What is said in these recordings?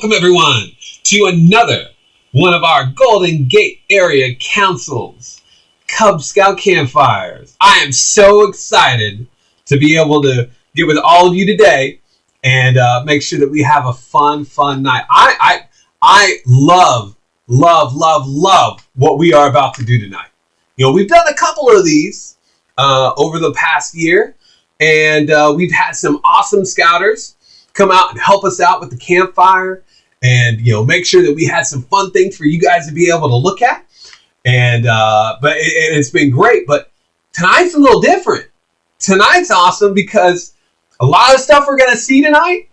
welcome everyone to another one of our Golden Gate Area Council's Cub Scout Campfires. I am so excited to be able to get with all of you today and make sure that we have a fun night. I love what we are about to do tonight. You know, we've done a couple of these over the past year, and we've had some awesome scouters come out and help us out with the campfire and, you know, make sure that we had some fun things for you guys to be able to look at. And but it's been great. But tonight's a little different. Tonight's awesome because a lot of stuff we're going to see tonight,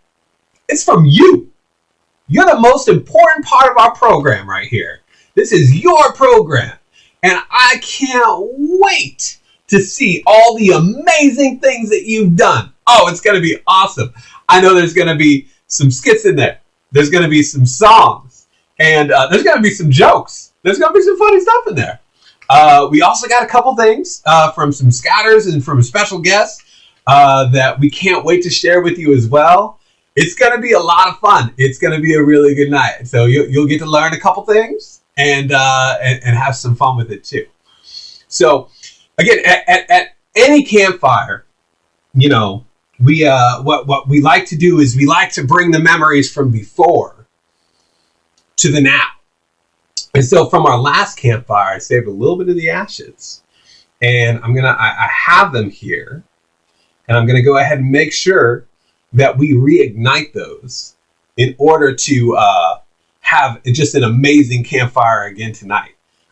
it's from you. You're the most important part of our program right here. This is your program. And I can't wait to see all the amazing things that you've done. Oh, it's going to be awesome. I know there's going to be some skits in there. There's going to be some songs. And there's going to be some jokes. There's going to be some funny stuff in there. We also got a couple things from some scouters and from special guests that we can't wait to share with you as well. It's going to be a lot of fun. It's going to be a really good night. So you'll get to learn a couple things and have some fun with it too. So again, at any campfire, you know, we what we like to do is we like to bring the memories from before to the now. And so from our last campfire, I saved a little bit of the ashes, and I have them here, and I'm gonna go ahead and make sure that we reignite those in order to have just an amazing campfire again tonight.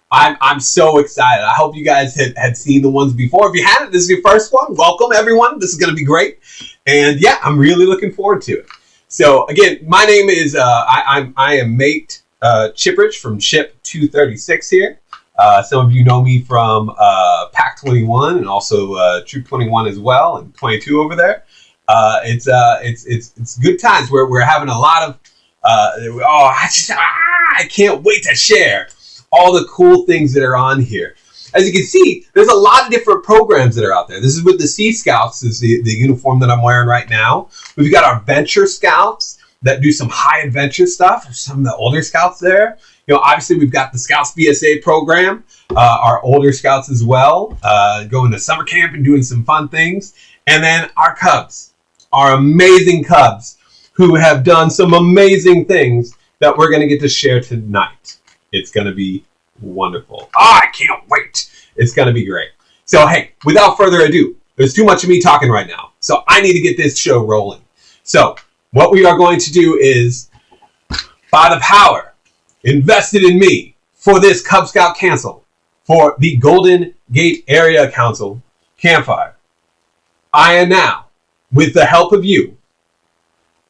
I'm so excited. I hope you guys had seen the ones before. If you hadn't, this is your first one. Welcome everyone. This is going to be great. And yeah, I'm really looking forward to it. So again, my name is, I am Mate Chipperich from Chip 236 here. Some of you know me from Pack 21 and also Troop 21 as well, and 22 over there. It's good times where we're having a lot of, I can't wait to share all the cool things that are on here. As you can see, there's a lot of different programs that are out there. This is with the Sea Scouts, is the uniform that I'm wearing right now. We've got our Venture Scouts that do some high adventure stuff. There's some of the older Scouts there. You know, obviously we've got the Scouts BSA program, our older Scouts as well, going to summer camp and doing some fun things. And then our Cubs, our amazing Cubs, who have done some amazing things that we're going to get to share tonight. It's going to be wonderful. Oh, I can't wait. It's going to be great. So, hey, without further ado, there's too much of me talking right now. So I need to get this show rolling. So what we are going to do is, by the power invested in me for this Cub Scout Council, for the Golden Gate Area Council Campfire, I am now, with the help of you,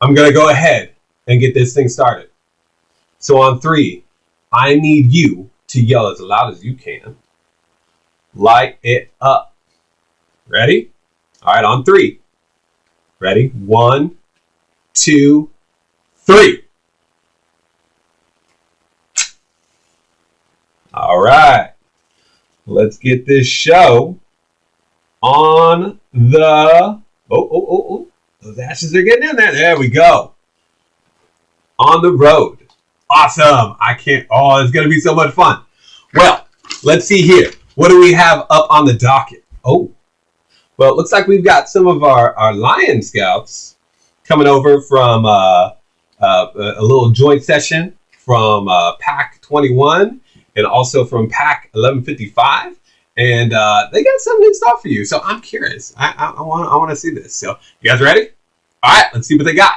I'm going to go ahead and get this thing started. So on 3, I need you to yell as loud as you can. Light it up. Ready? All right, on 3. Ready? 1, 2, 3. All right. Let's get this show on the... Oh. Those ashes are getting in there. There we go. On the road. Awesome. I can't. Oh, it's going to be so much fun. Well, let's see here. What do we have up on the docket? Oh, well, it looks like we've got some of our Lion Scouts coming over from a little joint session from Pack 21 and also from Pack 1155. And they got something in store for you. So I'm curious. I want to see this. So you guys ready? All right, let's see what they got.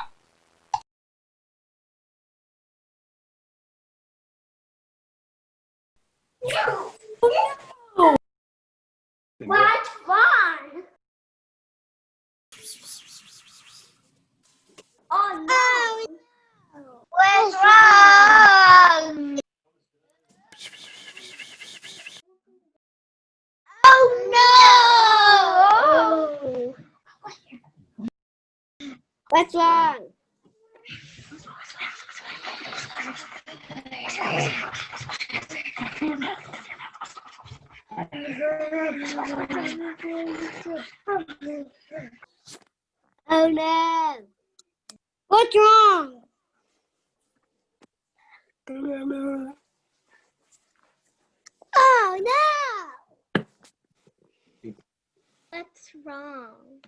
No. What fun! Oh no! What's wrong? Oh no! What's wrong? Oh no! What's wrong? Oh no! What's wrong?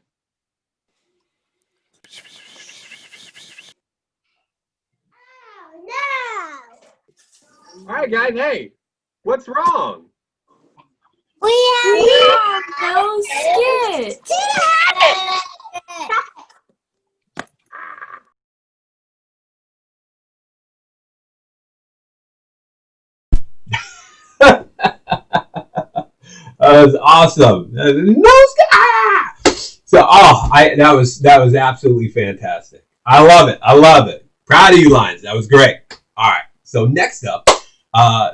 Oh no! All right, guys. Hey, what's wrong? We have no skit. That was awesome. So, that was absolutely fantastic. I love it. I love it. Proud of you, Lions. That was great. All right. So next up,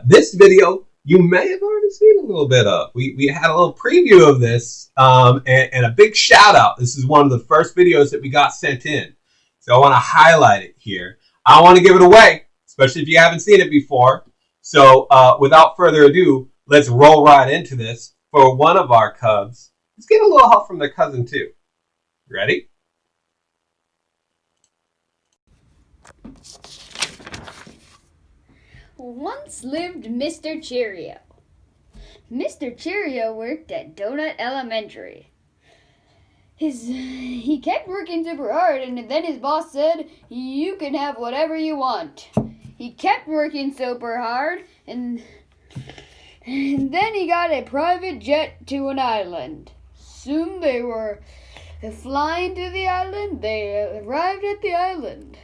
this video you may have already seen a little bit of. We had a little preview of this, and a big shout out. This is one of the first videos that we got sent in, so I want to highlight it here. I want to give it away, especially if you haven't seen it before. So without further ado, let's roll right into this for one of our Cubs. Let's get a little help from their cousin too. Ready? Once lived Mr. Cheerio. Mr. Cheerio worked at Donut Elementary. He kept working super hard, and then his boss said, "You can have whatever you want." He kept working super hard, and then he got a private jet to an island. Soon they were flying to the island. They arrived at the island.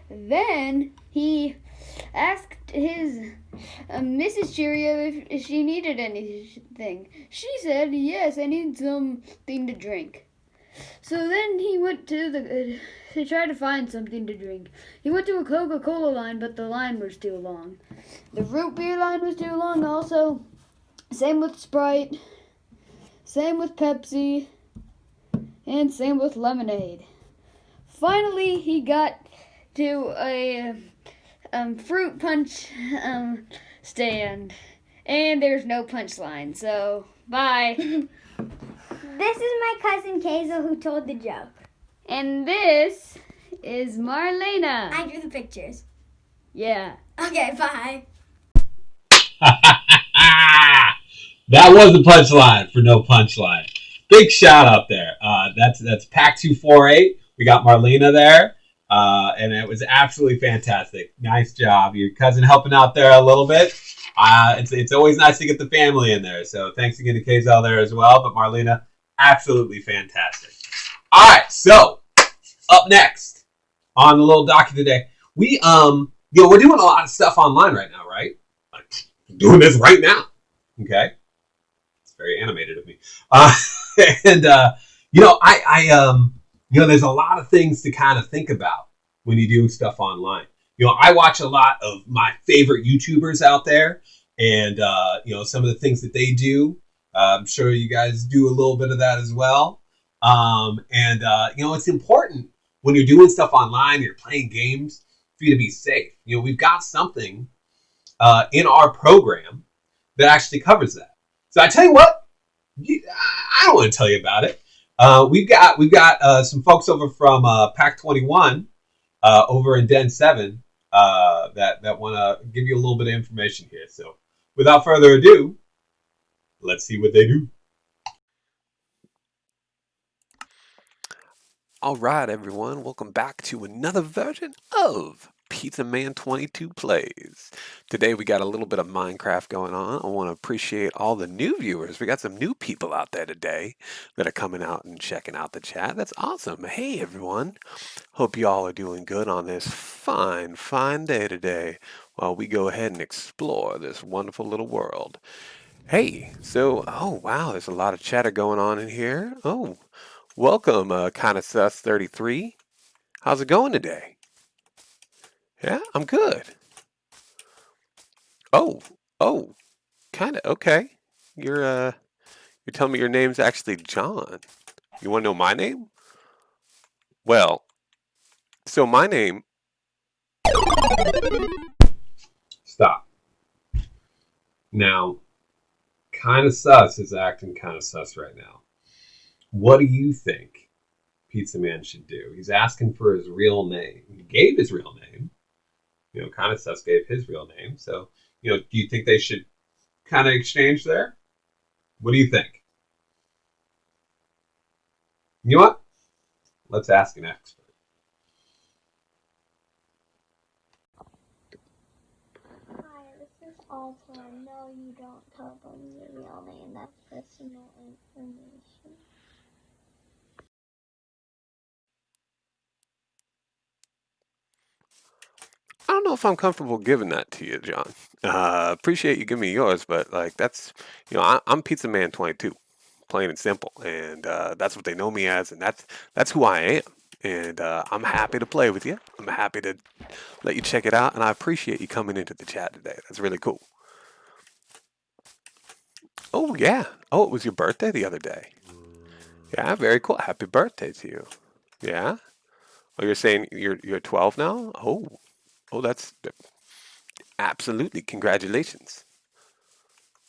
Then he asked his Mrs. Cheerio if she needed anything. She said, "Yes, I need something to drink." So then he went to try to find something to drink. He went to a Coca-Cola line, but the line was too long. The root beer line was too long also. Same with Sprite. Same with Pepsi. And same with lemonade. Finally, he got to a fruit punch stand. And there's no punchline, so bye. This is my cousin Kazel who told the joke. And this is Marlena. I drew the pictures. Yeah. Okay, bye. That was the punchline for no punchline. Big shout out there. That's Pack 248. We got Marlena there. And it was absolutely fantastic. Nice job. Your cousin helping out there a little bit. It's always nice to get the family in there. So thanks again to Kazel there as well. But Marlena, absolutely fantastic. All right, so up next on the little docket today, we're doing a lot of stuff online right now, right? Like doing this right now. Okay, it's very animated of me. There's a lot of things to kind of think about when you do stuff online. I watch a lot of my favorite YouTubers out there, and some of the things that they do. I'm sure you guys do a little bit of that as well. It's important when you're doing stuff online, you're playing games, for you to be safe. We've got something in our program that actually covers that. So I tell you what, I don't want to tell you about it. We've got some folks over from Pack 21 over in Den 7 that want to give you a little bit of information here. So without further ado, let's see what they do. All right, everyone. Welcome back to another version of Pizza Man 22 Plays. Today we got a little bit of Minecraft going on. I want to appreciate all the new viewers. We got some new people out there today that are coming out and checking out the chat. That's awesome. Hey, everyone. Hope you all are doing good on this fine, fine day today while we go ahead and explore this wonderful little world. Hey, oh, wow, there's a lot of chatter going on in here. Oh, welcome, Kinda Sus 33. How's it going today? Yeah, I'm good. Oh, kinda okay. You're telling me your name's actually John. You want to know my name? Well, so my name. Stop. Now, Kinda Sus is acting kinda sus right now. What do you think Pizza Man should do? He's asking for his real name. He gave his real name. Kind of sus gave his real name. So, do you think they should kind of exchange there? What do you think? You know what? Let's ask an expert. Hi, this is also. No, you don't tell them your real name. That's personal information. I don't know if I'm comfortable giving that to you, John. Appreciate you giving me yours, but like that's, I'm Pizza Man 22, plain and simple, and that's what they know me as, and that's who I am. And I'm happy to play with you. I'm happy to let you check it out, and I appreciate you coming into the chat today. That's really cool. Oh yeah. Oh, it was your birthday the other day. Yeah, very cool. Happy birthday to you. Yeah. Oh, you're saying you're 12 now? Oh, that's absolutely congratulations.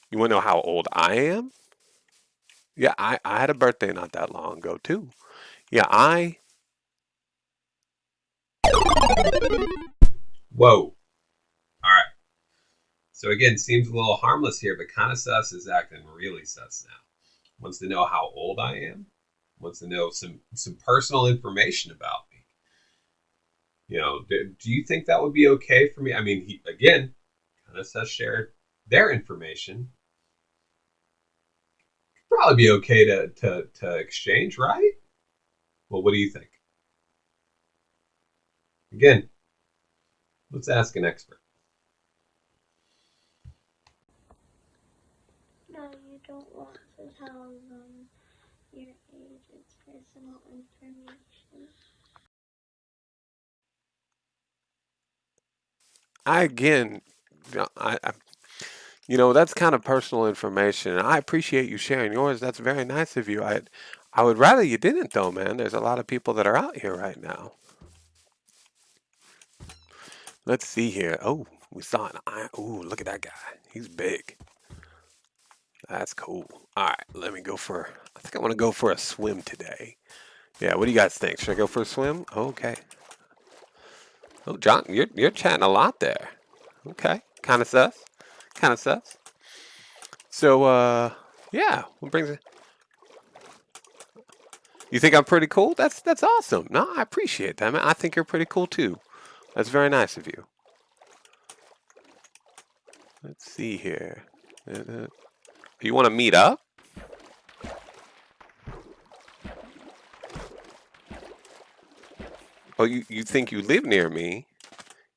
You want to know how old I am? Yeah, I had a birthday not that long ago too. Yeah, Whoa. All right. So again, seems a little harmless here, but kind of sus is acting really sus now. Wants to know how old I am. Wants to know some personal information about me. Do you think that would be okay for me? I mean, he again kind of sus shared their information. Probably be okay to exchange, right? Well, what do you think? Again, let's ask an expert. No, you don't want to tell them your age. It's personal information. I again, that's kind of personal information. I appreciate you sharing yours. That's very nice of you. I would rather you didn't though, man. There's a lot of people that are out here right now. Let's see here. Oh, we saw an eye. Oh, look at that guy. He's big. That's cool. All right, let me go for. I think I want to go for a swim today. Yeah, what do you guys think? Should I go for a swim? Okay. Oh, John, you're chatting a lot there. Okay, kind of sus. Kind of sus. So, yeah, what brings it? You think I'm pretty cool? That's awesome. No, I appreciate that, man. I think you're pretty cool too. That's very nice of you. Let's see here. You want to meet up? Oh, you think you live near me?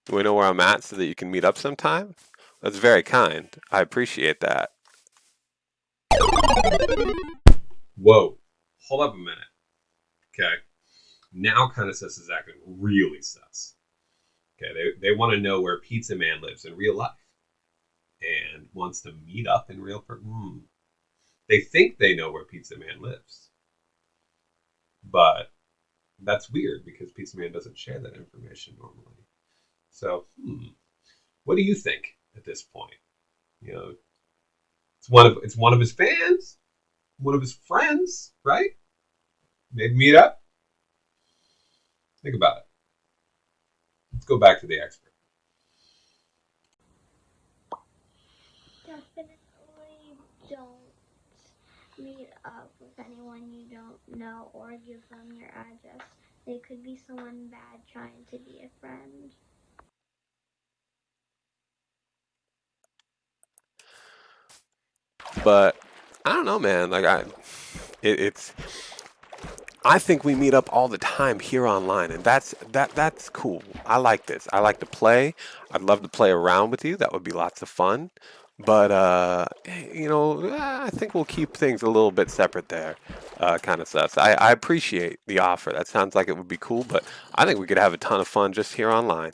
You want to know where I'm at so that you can meet up sometime? That's very kind. I appreciate that. Whoa. Hold up a minute. Okay. Now kind of sus is acting really sus. Okay, they want to know where Pizza Man lives in real life and wants to meet up in real. They think they know where Pizza Man lives, but that's weird because Pizza Man doesn't share that information normally. So, what do you think at this point? It's one of his fans, one of his friends, right? Maybe meet up. Think about it. Let's go back to the expert. Definitely don't meet up with anyone you don't know or give them your address. They could be someone bad trying to be a friend. But I don't know, man. Like it's. I think we meet up all the time here online, and that's cool. I like this. I like to play. I'd love to play around with you. That would be lots of fun. But I think we'll keep things a little bit separate there. Kind of sus. I appreciate the offer. That sounds like it would be cool, but I think we could have a ton of fun just here online.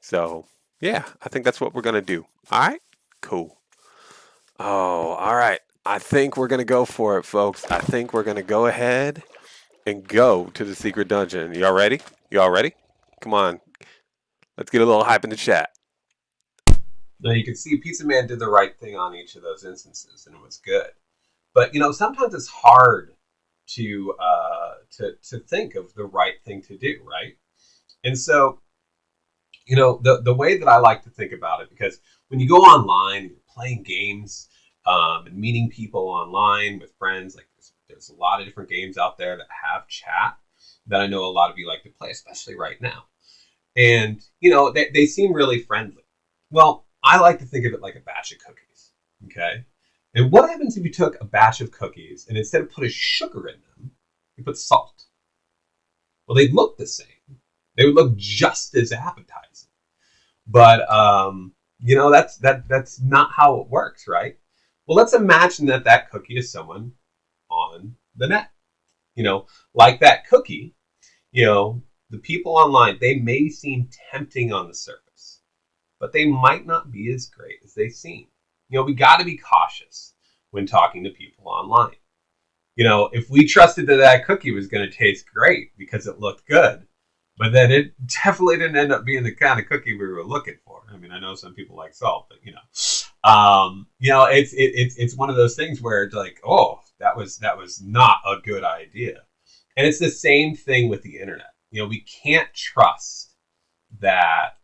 So yeah, I think that's what we're gonna do. All right, cool. Oh, all right. I think we're gonna go for it, folks. I think we're gonna go ahead and go to the secret dungeon. Y'all ready? Y'all ready? Come on. Let's get a little hype in the chat. Now you can see Pizza Man did the right thing on each of those instances, and it was good. But sometimes it's hard to think of the right thing to do, right? And so, the way that I like to think about it, because when you go online and you're playing games and meeting people online with friends, like there's a lot of different games out there that have chat that I know a lot of you like to play, especially right now. And, they seem really friendly. Well, I like to think of it like a batch of cookies, okay? And what happens if you took a batch of cookies and instead of putting sugar in them, you put salt? Well, they'd look the same. They would look just as appetizing. But, that's not how it works, right? Well, let's imagine that cookie is someone on the net. Like that cookie, the people online, they may seem tempting on the surface, but they might not be as great as they seem. We got to be cautious when talking to people online. If we trusted that cookie was going to taste great because it looked good, but then it definitely didn't end up being the kind of cookie we were looking for. I mean, I know some people like salt, but it's one of those things where it's like, oh, that was not a good idea. And it's the same thing with the internet. We can't trust that,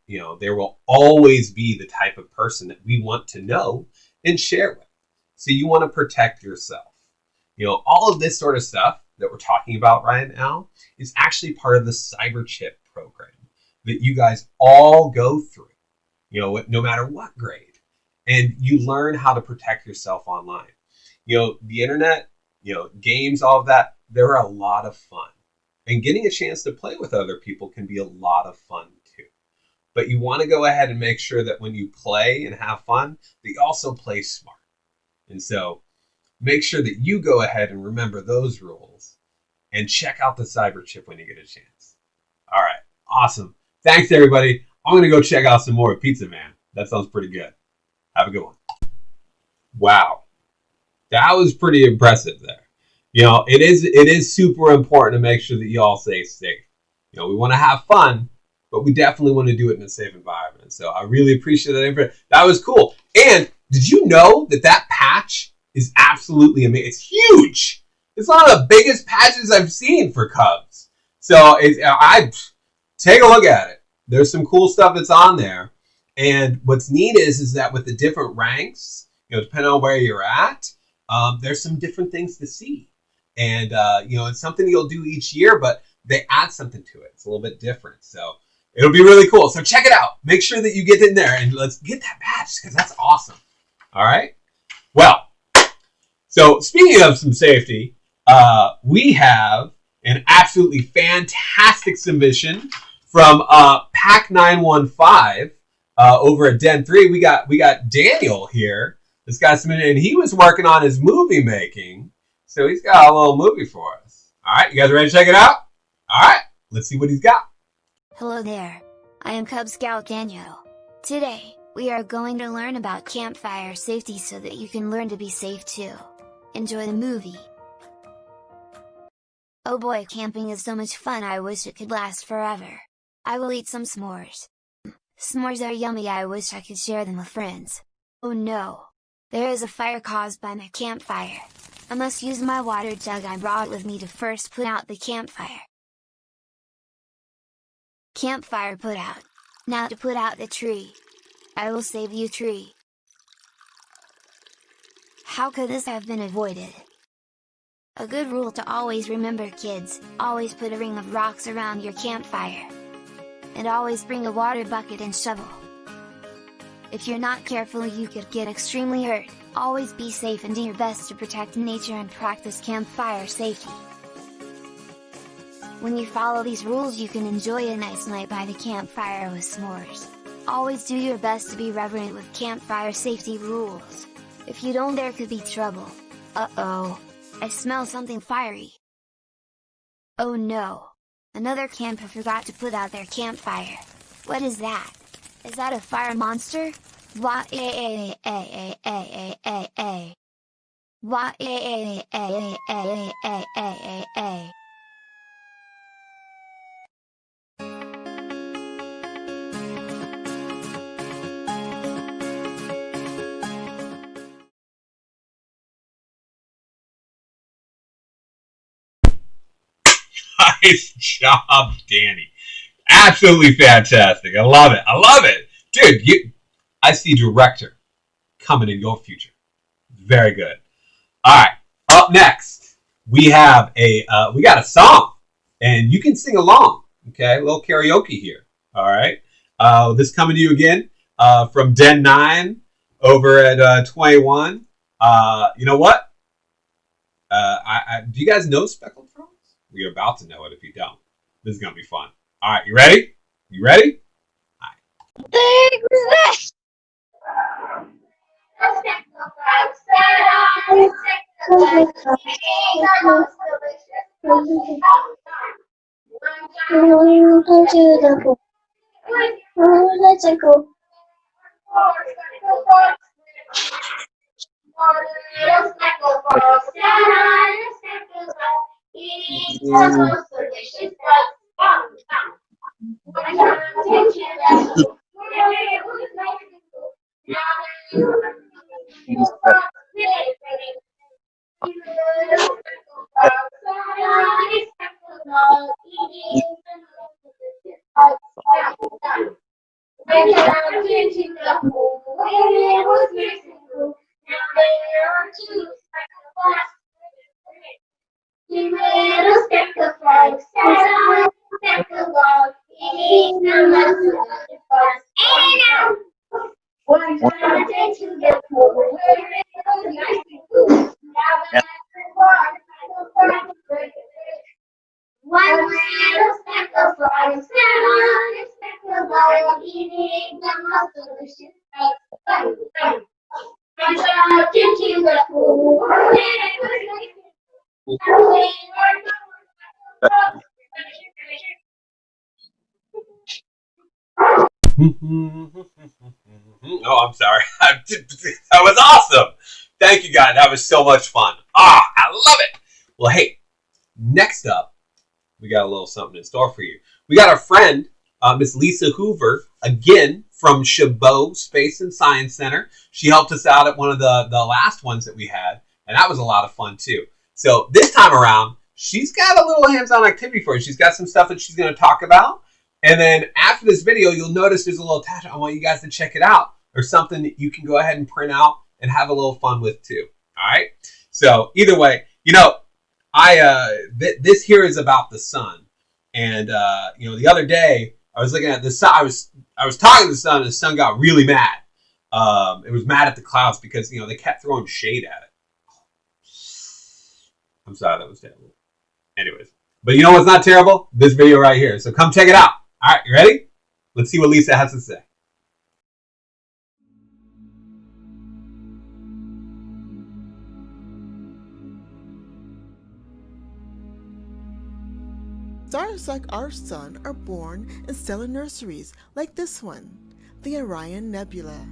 there will always be the type of person that we want to know and share with. So you want to protect yourself. All of this sort of stuff that we're talking about right now is actually part of the cyber chip program that you guys all go through, no matter what grade. And you learn how to protect yourself online. The internet, games, all of that, they're a lot of fun. And getting a chance to play with other people can be a lot of fun too. But you want to go ahead and make sure that when you play and have fun, that you also play smart. And so make sure that you go ahead and remember those rules and check out the cyber chip when you get a chance. All right. Awesome. Thanks, everybody. I'm going to go check out some more Pizza Man. That sounds pretty good. Have a good one. Wow. That was pretty impressive there. It is super important to make sure that you all stay safe. We want to have fun, but we definitely want to do it in a safe environment. So I really appreciate that. That was cool. And did you know that patch is absolutely amazing? It's huge. It's one of the biggest patches I've seen for Cubs. So I take a look at it. There's some cool stuff that's on there. And what's neat is that with the different ranks, depending on where you're at, there's some different things to see. And, it's something you'll do each year, but they add something to it. It's a little bit different. So it'll be really cool. So check it out. Make sure that you get in there and let's get that badge because that's awesome. All right. Well, so speaking of some safety, we have an absolutely fantastic submission from Pack 915 over at Den 3. We got Daniel here. This guy submitted, and he was working on his movie making. So he's got a little movie for us. All right, you guys ready to check it out? All right, let's see what he's got. Hello there. I am Cub Scout Daniel. Today, we are going to learn about campfire safety so that you can learn to be safe too. Enjoy the movie. Oh boy, camping is so much fun, I wish it could last forever. I will eat some s'mores. S'mores are yummy, I wish I could share them with friends. Oh no! There is a fire caused by my campfire. I must use my water jug I brought with me to first put out the campfire. Campfire put out. Now to put out the tree. I will save you, tree. How could this have been avoided? A good rule to always remember, kids, always put a ring of rocks around your campfire. And always bring a water bucket and shovel. If you're not careful, you could get extremely hurt. Always be safe and do your best to protect nature and practice campfire safety. When you follow these rules, you can enjoy a nice night by the campfire with s'mores. Always do your best to be reverent with campfire safety rules. If you don't, there could be trouble. Uh-oh. I smell something fiery. Oh no. Another camper forgot to put out their campfire. What is that? Is that a fire monster? Why Nice job, Danny. Absolutely fantastic. I love it. I love it. Dude, I see director coming in your future. Very good. All right. Up next, we have we got a song, and you can sing along. Okay, a little karaoke here. All right. This coming to you again from Den 9 over at 21. You know what? Do you guys know Speckled Frogs? We're about to know it if you don't. This is gonna be fun. All right, you ready? You ready? All right. Oh, I'm sorry. That was awesome. Thank you, guys. That was so much fun. I love it. Well, hey, next up, we got a little something in store for you. We got our friend, Miss Lisa Hoover, again from Chabot Space and Science Center. She helped us out at one of the last ones that we had, and that was a lot of fun, too. So this time around, she's got a little hands-on activity for you. She's got some stuff that she's going to talk about. And then after this video, you'll notice there's a little attachment. I want you guys to check it out. Or something that you can go ahead and print out and have a little fun with too. All right. So either way, this here is about the sun. And the other day I was looking at the sun. I was talking to the sun, and the sun got really mad. It was mad at the clouds because they kept throwing shade at it. I'm sorry, that was terrible. Anyways, but you know what's not terrible? This video right here. So come check it out. All right, you ready? Let's see what Lisa has to say. Stars like our sun are born in stellar nurseries like this one, the Orion Nebula.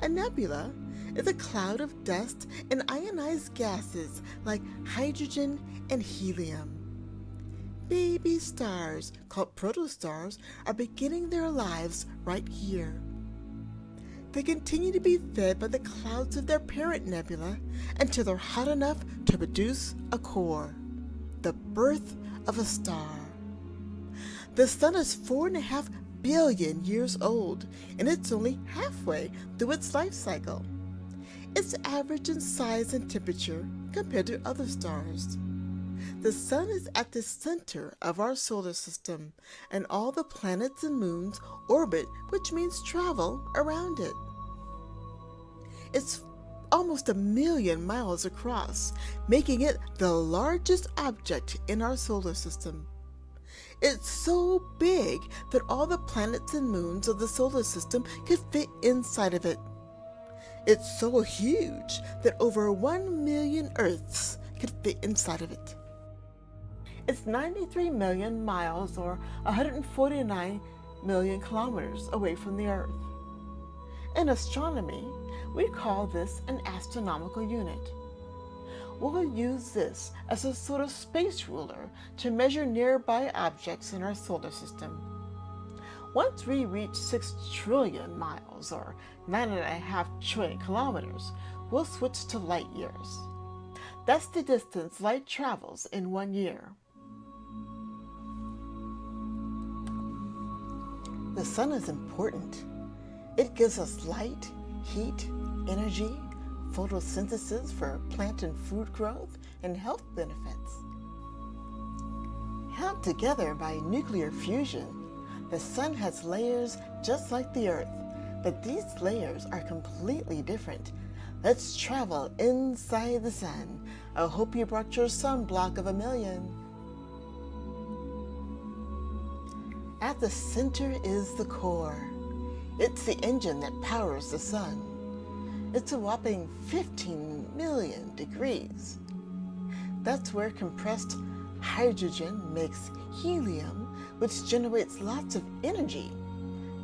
A nebula is a cloud of dust and ionized gases like hydrogen and helium. Baby stars, called protostars, are beginning their lives right here. They continue to be fed by the clouds of their parent nebula until they're hot enough to produce a core, the birth of a star. The sun is 4.5 billion years old, and it's only halfway through its life cycle. It's average in size and temperature compared to other stars. The sun is at the center of our solar system, and all the planets and moons orbit, which means travel around it. It's almost 1 million miles across, making it the largest object in our solar system. It's so big that all the planets and moons of the solar system could fit inside of it. It's so huge that over 1 million Earths could fit inside of it. It's 93 million miles or 149 million kilometers away from the Earth. In astronomy, we call this an astronomical unit. We'll use this as a sort of space ruler to measure nearby objects in our solar system. Once we reach 6 trillion miles, or 9.5 trillion kilometers, we'll switch to light years. That's the distance light travels in 1 year. The sun is important. It gives us light, heat, energy, photosynthesis for plant and food growth, and health benefits. Held together by nuclear fusion, the sun has layers just like the Earth, but these layers are completely different. Let's travel inside the sun. I hope you brought your sunblock of 1,000,000. At the center is the core. It's the engine that powers the sun. It's a whopping 15 million degrees. That's where compressed hydrogen makes helium, which generates lots of energy.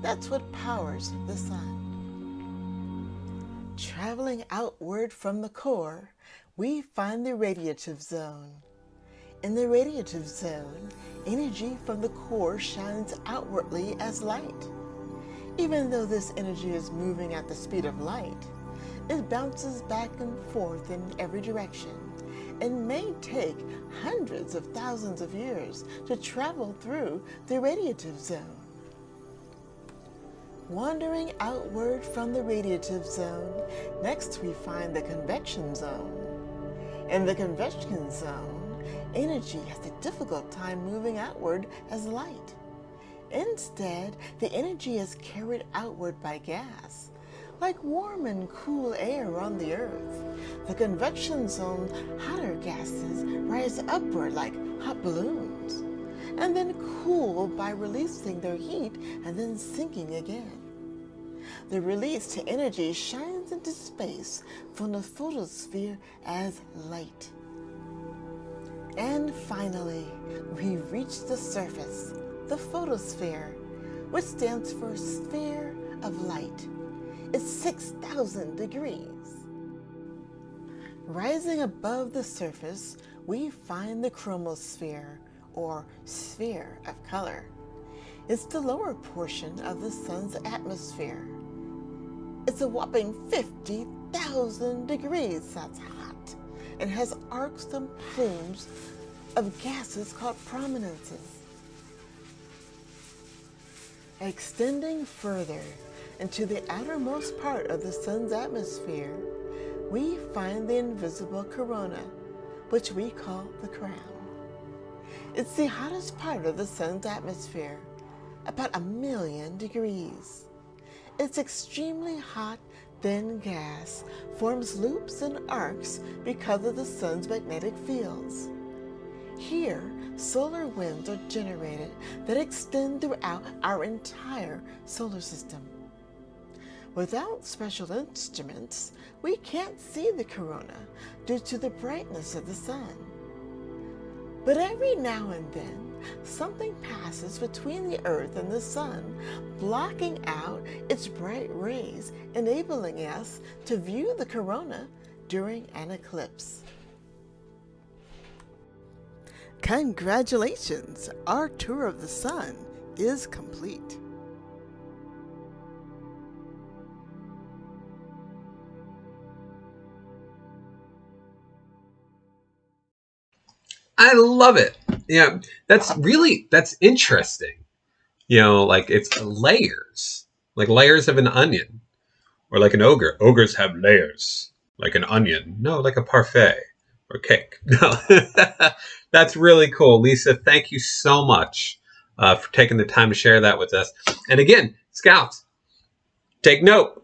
That's what powers the sun. Traveling outward from the core, we find the radiative zone. In the radiative zone, energy from the core shines outwardly as light. Even though this energy is moving at the speed of light, it bounces back and forth in every direction and may take hundreds of thousands of years to travel through the radiative zone. Wandering outward from the radiative zone, next we find the convection zone. In the convection zone, energy has a difficult time moving outward as light. Instead, the energy is carried outward by gas. Like warm and cool air on the Earth, the convection zone hotter gases rise upward like hot balloons, and then cool by releasing their heat and then sinking again. The released energy shines into space from the photosphere as light. And finally, we reach the surface, the photosphere, which stands for sphere of light. It's 6,000 degrees. Rising above the surface, we find the chromosphere, or sphere of color. It's the lower portion of the sun's atmosphere. It's a whopping 50,000 degrees, that's hot, and has arcs and plumes of gases called prominences. Extending further into the outermost part of the sun's atmosphere, we find the invisible corona, which we call the crown. It's the hottest part of the sun's atmosphere, about 1,000,000 degrees. It's extremely hot, thin gas forms loops and arcs because of the sun's magnetic fields. Here, solar winds are generated that extend throughout our entire solar system. Without special instruments, we can't see the corona due to the brightness of the sun. But every now and then, something passes between the Earth and the sun, blocking out its bright rays, enabling us to view the corona during an eclipse. Congratulations! Our tour of the sun is complete. I love it. Yeah, that's interesting. Like it's layers, like layers of an onion, or like an ogre. Ogres have layers, like an onion. No, like a parfait or cake. No, that's really cool, Lisa. Thank you so much for taking the time to share that with us. And again, Scouts, take note.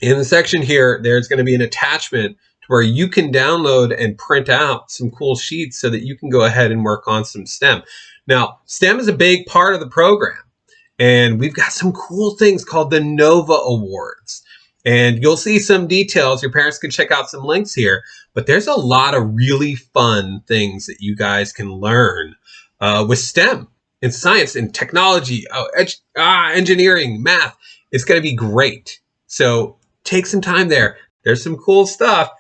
In the section here, there's going to be an attachment where you can download and print out some cool sheets so that you can go ahead and work on some STEM. Now, STEM is a big part of the program, and we've got some cool things called the NOVA Awards. And you'll see some details. Your parents can check out some links here, but there's a lot of really fun things that you guys can learn with STEM and science and technology, engineering, math. It's going to be great. So take some time there. There's some cool stuff.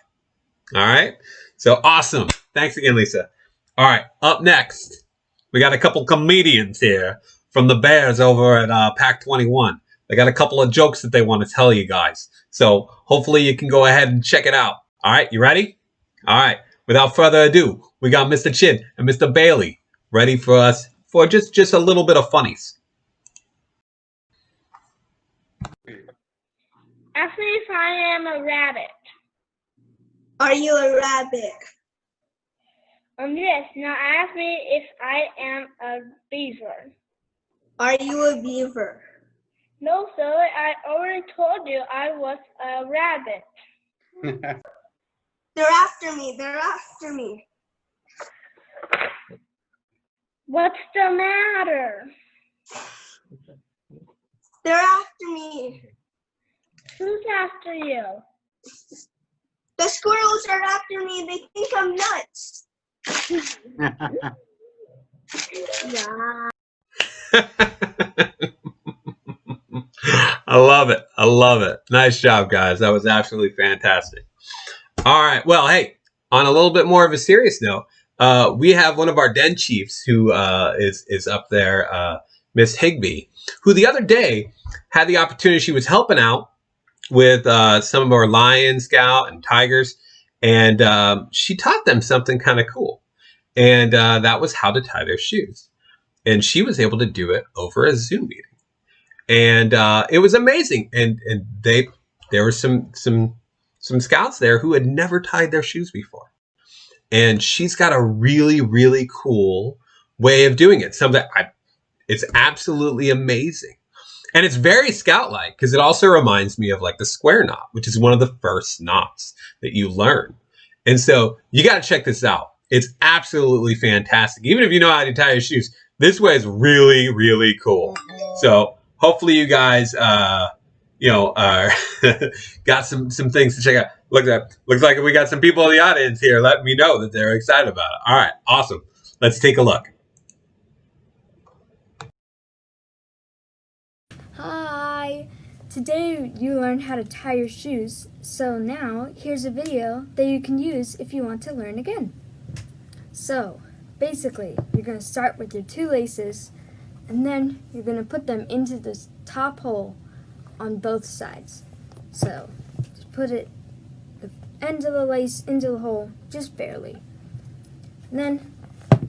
All right. So awesome. Thanks again, Lisa. All right. Up next, we got a couple comedians here from the Bears over at Pack 21. They got a couple of jokes that they want to tell you guys. So hopefully you can go ahead and check it out. All right. You ready? All right. Without further ado, we got Mr. Chin and Mr. Bailey ready for us for just a little bit of funnies. Ask me if I am a rabbit. Are you a rabbit? Yes. Now ask me if I am a beaver. Are you a beaver? No, sir. I already told you I was a rabbit. They're after me. They're after me. What's the matter? They're after me. Who's after you? The squirrels are after me. They think I'm nuts. Yeah. I love it. I love it. Nice job, guys. That was absolutely fantastic. All right. Well, hey, on a little bit more of a serious note, we have one of our den chiefs who is up there, Miss Higby, who the other day had the opportunity. She was helping out with some of our lion scout and tigers, and she taught them something kind of cool, and that was how to tie their shoes. And she was able to do it over a Zoom meeting, and it was amazing. And there were some scouts there who had never tied their shoes before, and she's got a really, really cool way of doing it. It's absolutely amazing. And it's very scout-like because it also reminds me of like the square knot, which is one of the first knots that you learn. And so you got to check this out. It's absolutely fantastic. Even if you know how to tie your shoes, this way is really, really cool. So hopefully you guys, got some things to check out. Looks like we got some people in the audience here letting me know that they're excited about it. All right, awesome. Let's take a look. Hi! Today you learned how to tie your shoes, so now here's a video that you can use if you want to learn again. So, basically, you're going to start with your two laces, and then you're going to put them into this top hole on both sides. So, just put the end of the lace into the hole, just barely. And then,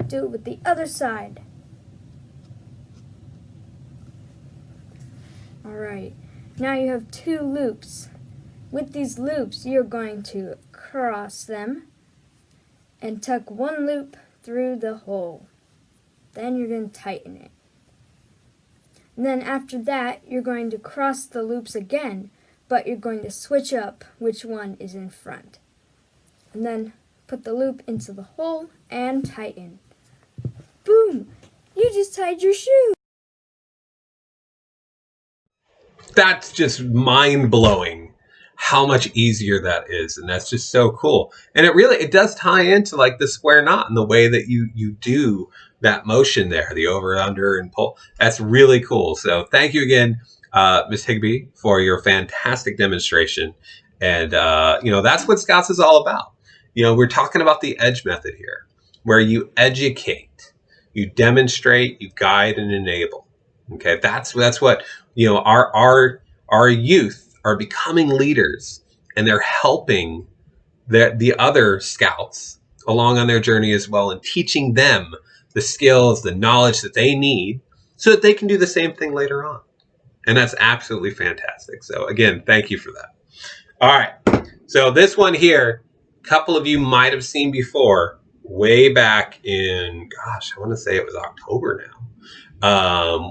do it with the other side. Alright, now you have two loops. With these loops, you're going to cross them and tuck one loop through the hole. Then you're going to tighten it. And then after that, you're going to cross the loops again, but you're going to switch up which one is in front. And then put the loop into the hole and tighten. Boom! You just tied your shoe! That's just mind-blowing how much easier that is, and that's just so cool. And it does tie into like the square knot and the way that you do that motion there, the over, under, and pull. That's really cool. So thank you again, Miss Higby, for your fantastic demonstration. And that's what Scouts is all about. We're talking about the EDGE method here, where you educate, you demonstrate, you guide, and enable. Okay, that's what our youth are becoming leaders, and they're helping the other scouts along on their journey as well, and teaching them the skills, the knowledge that they need so that they can do the same thing later on. And that's absolutely fantastic. So again, thank you for that. All right, so this one here, a couple of you might have seen before, way back in, I want to say it was October now,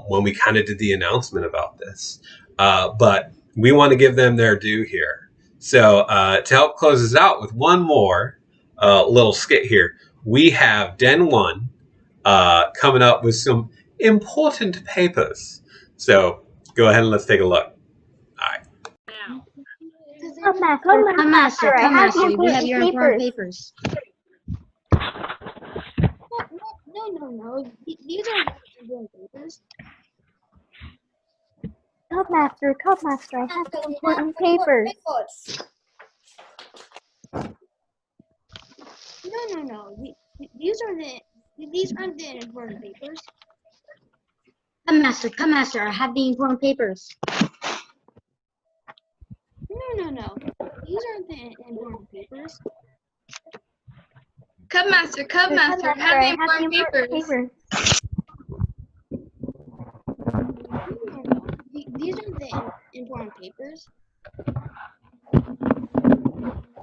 when we kind of did the announcement about this. But we want to give them their due here. So to help close us out with one more little skit here, we have Den 1 coming up with some important papers. So go ahead and let's take a look. All right. Come, Master, you have your important papers. No. These are important papers. Cubmaster, I have the important papers. No. These aren't the important papers. Come, Master, I have the important papers. No. These aren't the important papers. Cubmaster, I have the important papers. These aren't the important papers.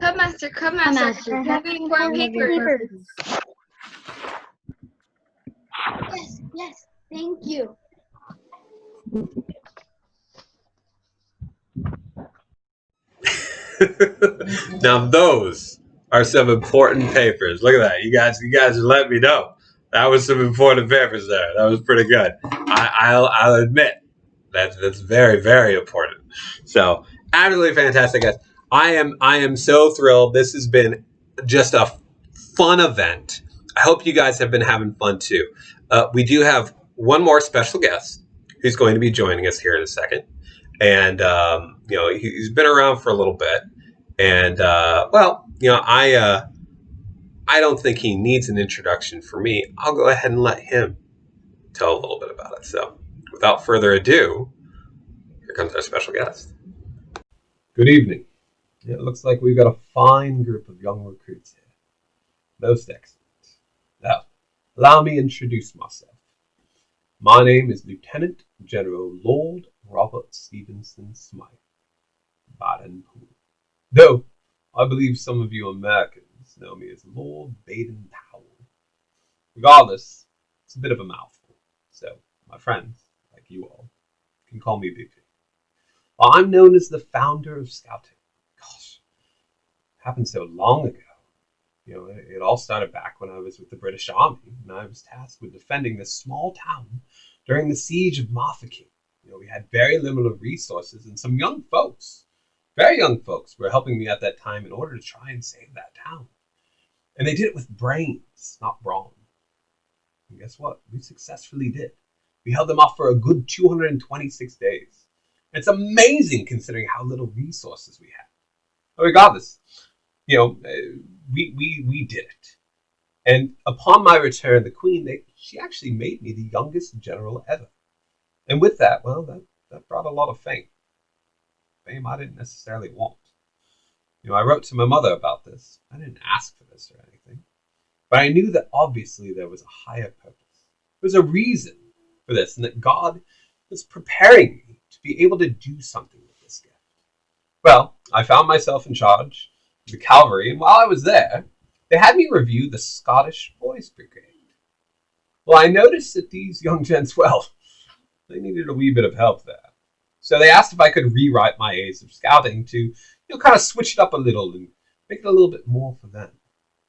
Cubmaster, having 4 papers. Yes, thank you. Now those are some important papers. Look at that. You guys let me know. That was some important papers there. That was pretty good. I'll admit that's very, very important. So absolutely fantastic, guys. I am so thrilled. This has been just a fun event. I hope you guys have been having fun too. We do have one more special guest who's going to be joining us here in a second, and he's been around for a little bit, and I don't think he needs an introduction for me. I'll go ahead and let him tell a little bit about it. So, without further ado, here comes our special guest. Good evening. It looks like we've got a fine group of young recruits here. Most excellent. Now, allow me to introduce myself. My name is Lieutenant General Lord Robert Stevenson Smythe, Baden-Powell. Though, I believe some of you Americans know me as Lord Baden-Powell. Regardless, it's a bit of a mouthful, so my friends, like you all, can call me BP. I'm known as the founder of Scouting. Gosh, it happened so long ago. It all started back when I was with the British Army, and I was tasked with defending this small town during the siege of Mafeking. We had very limited resources, and some young folks, very young folks, were helping me at that time in order to try and save that town. And they did it with brains, not brawn. And guess what? We successfully did. We held them off for a good 226 days. It's amazing considering how little resources we had. But regardless, we did it. And upon my return, the Queen, she actually made me the youngest general ever. And with that, well, that brought a lot of fame. Fame I didn't necessarily want. I wrote to my mother about this. I didn't ask for this or anything. But I knew that obviously there was a higher purpose. There was a reason for this, and that God was preparing me to be able to do something with this gift. Well, I found myself in charge of the cavalry, and while I was there, they had me review the Scottish Boys Brigade. Well, I noticed that these young gents, well, they needed a wee bit of help there. So they asked if I could rewrite my A's of Scouting to, kind of switch it up a little and make it a little bit more for them.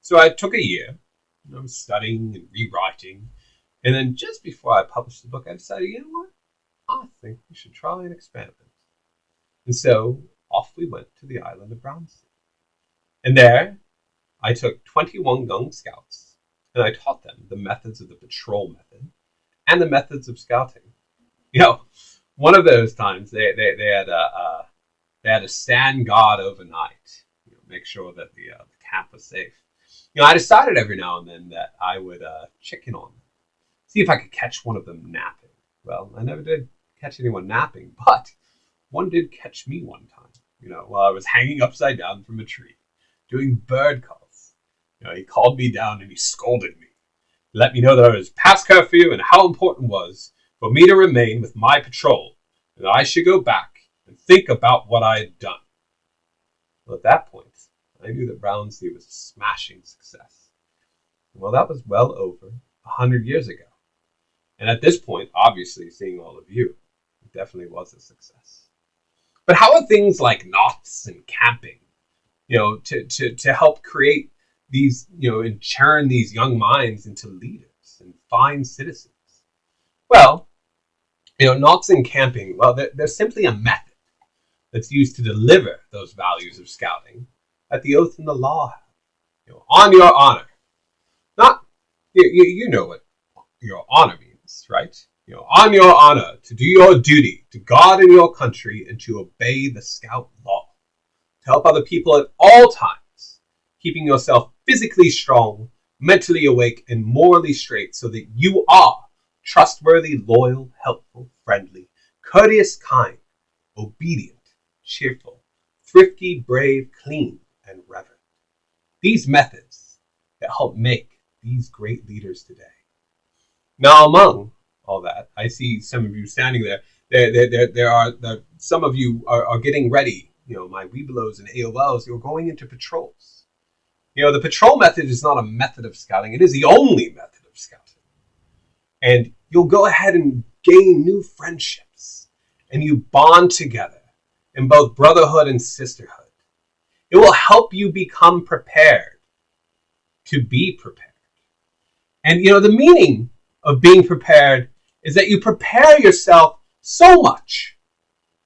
So I took a year, studying and rewriting, and then just before I published the book, I decided, what? I think we should try an experiment. And so off we went to the island of Brownsea. And there, I took 21 young scouts, and I taught them the methods of the patrol method and the methods of scouting. One of those times they had to stand guard overnight, make sure that the camp was safe. I decided every now and then that I would check in on them, see if I could catch one of them napping. Well, I never did catch anyone napping, but one did catch me one time, while I was hanging upside down from a tree, doing bird calls. He called me down and he scolded me. He let me know that I was past curfew and how important it was for me to remain with my patrol, and I should go back and think about what I had done. Well, at that point, I knew that Brownsea was a smashing success. Well, that was well over 100 years ago. And at this point, obviously, seeing all of you, it definitely was a success. But how are things like knots and camping, to help create these, and churn these young minds into leaders and fine citizens? Well, knots and camping, well, they're simply a method that's used to deliver those values of scouting that the oath and the law have. On your honor. Not, you know what your honor means, right? On your honor to do your duty to God and your country and to obey the scout law. To help other people at all times, keeping yourself physically strong, mentally awake, and morally straight so that you are trustworthy, loyal, helpful, friendly, courteous, kind, obedient, cheerful, thrifty, brave, clean, and reverent. These methods that help make these great leaders today. Now, among all that, I see some of you standing there. There are some of you are getting ready my Webelos and AOLs, you're going into patrols. The patrol method is not a method of scouting. It is the only method of scouting. And you'll go ahead and gain new friendships, and you bond together in both brotherhood and sisterhood. It will help you become prepared to be prepared. And the meaning of being prepared is that you prepare yourself so much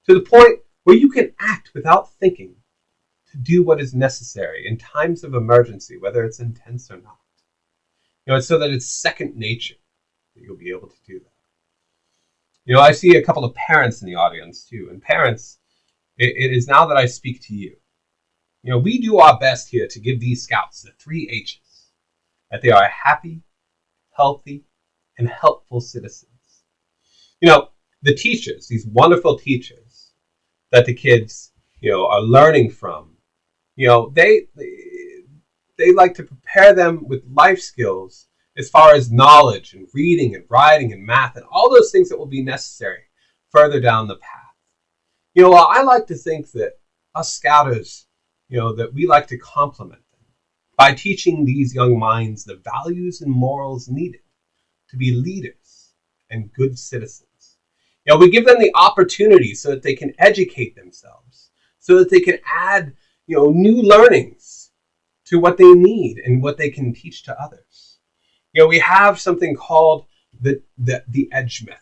to the point where you can act without thinking to do what is necessary in times of emergency, whether it's intense or not. It's so that it's second nature that you'll be able to do that. I see a couple of parents in the audience too. And parents, it is now that I speak to you. We do our best here to give these scouts the 3 H's, that they are happy, healthy, and helpful citizens. The teachers, these wonderful teachers that the kids, are learning from, they like to prepare them with life skills as far as knowledge and reading and writing and math and all those things that will be necessary further down the path. I like to think that us scouters, that we like to compliment them by teaching these young minds the values and morals needed to be leaders and good citizens. We give them the opportunity so that they can educate themselves, so that they can add, new learnings to what they need and what they can teach to others. We have something called the EDGE method,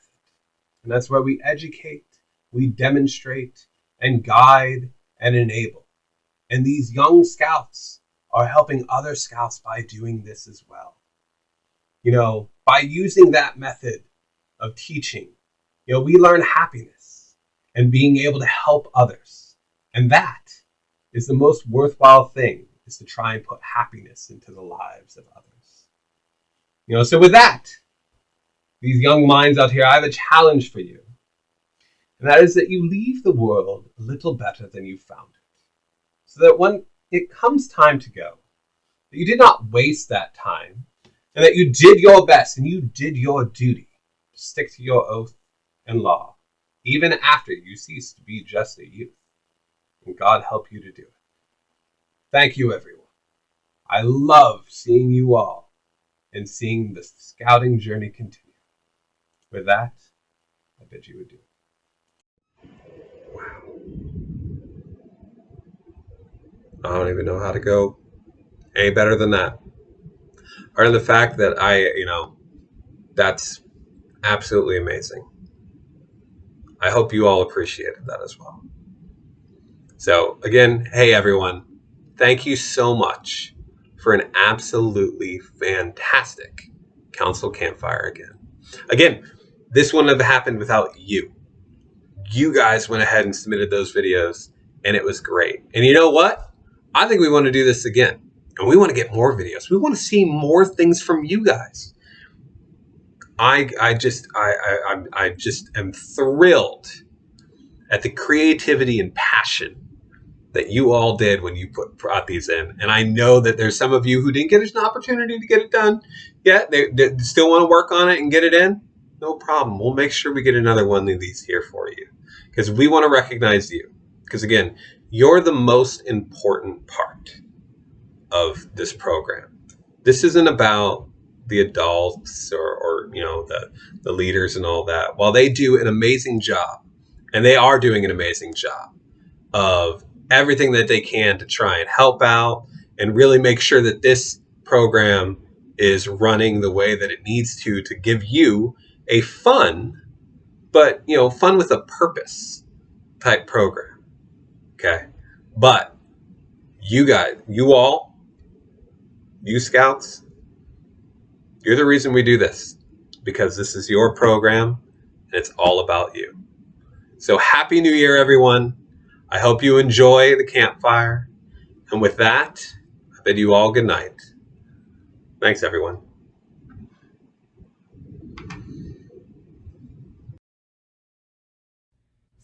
and that's where we educate, we demonstrate, and guide and enable. And these young scouts are helping other scouts by doing this as well. By using that method of teaching, we learn happiness and being able to help others. And that is the most worthwhile thing, is to try and put happiness into the lives of others. So with that, these young minds out here, I have a challenge for you. And that is that you leave the world a little better than you found it. So that when it comes time to go, that you did not waste that time, and that you did your best and you did your duty to stick to your oath and law, even after you cease to be just a youth. And God help you to do it. Thank you, everyone. I love seeing you all and seeing the scouting journey continue. With that, I bid you adieu. Wow. I don't even know how to go any better than that. Other than the fact that that's absolutely amazing. I hope you all appreciated that as well. So again, hey everyone, thank you so much for an absolutely fantastic council campfire again. Again, this wouldn't have happened without you. You guys went ahead and submitted those videos, and it was great. And you know what? I think we want to do this again, and we want to get more videos. We want to see more things from you guys. I just am thrilled at the creativity and passion that you all did when you brought these in. And I know that there's some of you who didn't get an opportunity to get it done yet. They still want to work on it and get it in. No problem. We'll make sure we get another one of these here for you, because we want to recognize you. Because again, you're the most important part of this program. This isn't about the adults or the leaders and all that. While they do an amazing job, and they are doing an amazing job of everything that they can to try and help out and really make sure that this program is running the way that it needs to give you a fun, but fun with a purpose type program. Okay. But you guys, you scouts, you're the reason we do this, because this is your program and it's all about you. So happy New Year, everyone. I hope you enjoy the campfire. And with that, I bid you all good night. Thanks, everyone.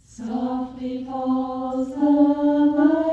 Softly falls the night.